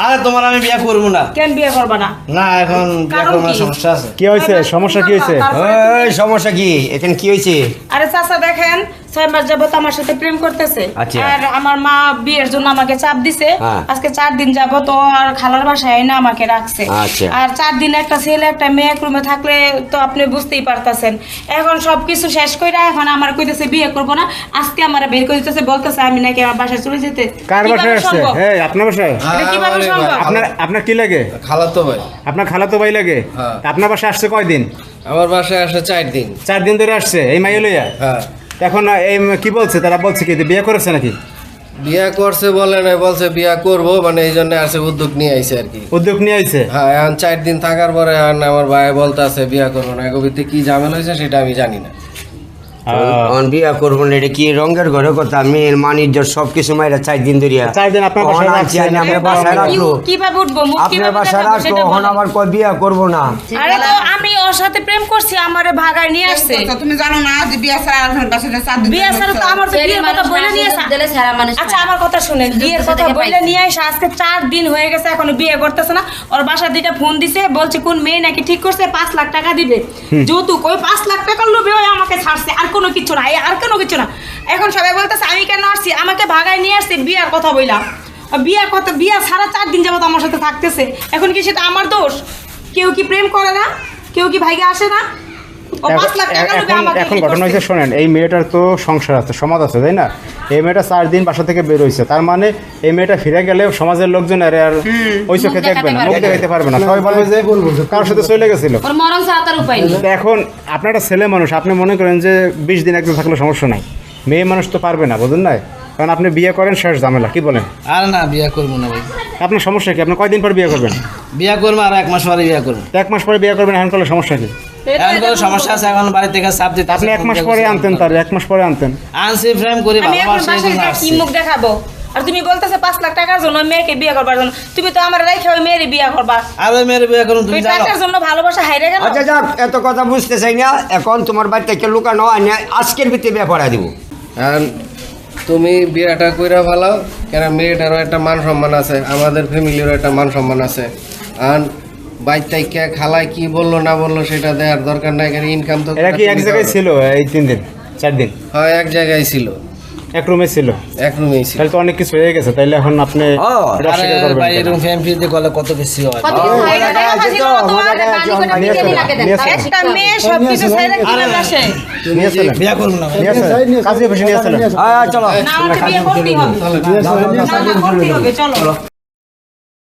আরে তোমার আমি বিয়ে করব না। কেন বিয়ে করবা না? না এখন বিয়ে করব না, সমস্যা আছে। কি হয়েছে? সমস্যা কি হয়েছে? এই সমস্যা কি? এখানে কি হয়েছে? আরে চাচা দেখেন 6 মাস যাবত আমার সাথে প্রেম করতেছে। আচ্ছা। আর আমার মা বিয়ের জন্য আমাকে চাপ দিছে। হ্যাঁ। আজকে 4 দিন যাবত ও আর খালার বাসায় এনে আমাকে রাখছে। আচ্ছা। আর 4 দিন একটা ছেলে একটা মেয়ে এক রুমে থাকলে তো আপনি বুঝতেই পারতাছেন। এখন সবকিছু শেষ কইরা এখন আমার কইতেছে বিয়ে করব না। আজকে আমার বের করে দিতেছে, বলতেছে আমি নাকি আমার বাসায় চলে যেতে। কার কিভাবে বাসায় আসছে? সম্ভব? এই আপনার বাসায়? এটা কিভাবে সম্ভব? আপনার কি লাগে? খালাতো ভাই। আপনার খালাতো ভাই লাগে? হ্যাঁ। তা আপনার বাসায় আসছে কয়দিন? আমার বাসায় আসে 4 দিন। 4 দিন ধরে আসছে এই মাইয়া লইয়া? হ্যাঁ। এখন এই কি বলছে? তারা বলছে কি বিয়ে করেছে নাকি? বিয়া করছে বলে নাই, বলছে বিয়া করবো, মানে এই জন্য আসে উদ্যোগ নিয়ে আইছে আর কি। উদ্যোগ নিয়ে আইছে? হ্যাঁ, এখন 4 দিন থাকার পরে এখন আমার ভাই বলতে আছে বিয়া করবো না। এগোবিতে কি ঝামেলা হয়েছে সেটা আমি জানি না। অন বিয়া করবো না, এটা কি রঙের ঘরে কথা? মেয়ের মানিজ্য সবকিছু মাইরা 4 দিন ধরিয়া 4 দিন আপনার বাসায় রাখছে? আমার বাসায় রাখলো, কিভাবে উঠবো? মুখ আপনার কিভাবে বাসায় দেখাবো রাখলো, সেটা এখন বলেন। আবার কই বিয়া করবো না? আরে তো আমি ওর সাথে প্রেম করছি, আমারে ভাগায় নিয়ে আসছে। তুমি জানো না যে বিয়া ছাড়া আর বাসায় 4 দিন বিয়ে ছাড়া তো আমার তো বিয়ের কথা বলে নিয়ে আসা। আচ্ছা আমার কথা শুনেন, বিয়ের কথা বলে নিয়ে আসা আজকে 4 দিন হয়ে গেছে, এখনো বিয়ে করতেছে না। ওর বাসার দিকে ফোন দিছে, বলছে কোন মেয়ে নাকি ঠিক করছে 5 লাখ টাকা দিবে যৌতুক। ওই 5 লাখ টাকার লোভে ওই আমাকে ছাড়ছে, আর কোনো কিছু না, আর কোনো কিছু না। এখন সবাই বলতেছে আমি কেন আসছি, আমাকে ভাগায় নিয়ে আসছে বিয়ার কথা বইলাম। বিয়ার কথা, বিয়া ছাড়া 4 দিন যাবত আমার সাথে থাকতেছে। এখন কি সেটা আমার দোষ? কেউ কি প্রেম করে না? কেউ কি ভাইগে আসে না? ও 5 লাখ টাকা লোভে আমাকে এখন ঠিক ঘটনা করছে। হয়েছে, শোনেন, এই মেয়েটার তো সংসার আছে, সমাজ আছে, তাই না? এই মেয়েটা 4 দিন বাসা থেকে বের হয়েছে, তার মানে এই মেয়েটা ফিরে গেলে সমাজের লোকজন আর ওই চোখে দেখবে না, মুখ দেখাইতে পারবে না। সবাই বলবে যে কারোর সাথে চলে গেছিল। ওর মরণ ছাড়া তার উপায় নেই। এখন আপনার একটা ছেলে মানুষ, আপনি মনে করেন যে 20 দিন একদিন থাকলে সমস্যা নাই, মেয়ে মানুষ তো পারবে না, বুঝুন না? কারণ আপনি বিয়ে করেন শেষ ঝামেলা, কি বলেন? আর না বিয়ে করব না ভাই। আপনার সমস্যা কি? আপনি কয়দিন পর বিয়ে করবেন? বিয়ে করব আর 1 মাস পরে বিয়ে করব। 1 মাস পরে বিয়ে করবেন, এখন করলে সমস্যা কি? এখন কোনো সমস্যা আছে? এখন বাড়ি থেকে চাপ দিতে আপনি 1 মাস পরে আনতেন, তার 1 মাস পরে আনতেন। আনছি প্রেম করি, আমি এখন ভালোবাসা এই বাসায় জন্য যা আসছি। কি মুখ দেখাবো? আর তুমি বলতেছে 5 লাখ টাকার জন্য ওই মেয়েকে বিয়ে করবার জন্য। তুমি তো আমার রেখে ওই মেয়ের বিয়ে করবা। আর ওই মেয়ের বিয়ে করুন, তুমি ওই জানো? টাকার জন্য ভালোবাসা হাইরে গেল। আচ্ছা যাক, এত কথা বুঝতে চাই না। এখন তোমার বাড়ি থেকে লুকানো আনে আজকের ভিতরে বিয়ে পড়া দিব। এখন তুমি বিয়েটা কইরা ভালো, কেন মেয়েটারও একটা মান সম্মান আছে, আমাদের ফ্যামিলিরও একটা মান সম্মান আছে। আর বাইরটাই কে খালায় কি বললো না বললো সেটা দেওয়ার দরকার নাই, কেন ইনকাম তো এরা কি এক জায়গায় ছিল এই 3 দিন 4 দিন? হয় এক জায়গায় ছিল, এক রুমে ছিল? এক রুমেই ছিল। তাহলে তো অনেক কিছু হয়ে গেছে, তাইলে এখন আপনি এটা আরে অস্বীকার করবেন ভাই, কেন? এরকম ফ্যামিলিতে গেলে কত কিছু হয়। একটা মেয়ে সবকিছু ছেড়ে কিভাবে আসে? নিয়ে চলেন, বিয়ে করব না ভাই। নিয়ে চলেন, কাজে বসে নিয়ে চলেন। চলো না আমাকে বিয়ে করতেই হবে। না, না, করতেই হবে, চলো।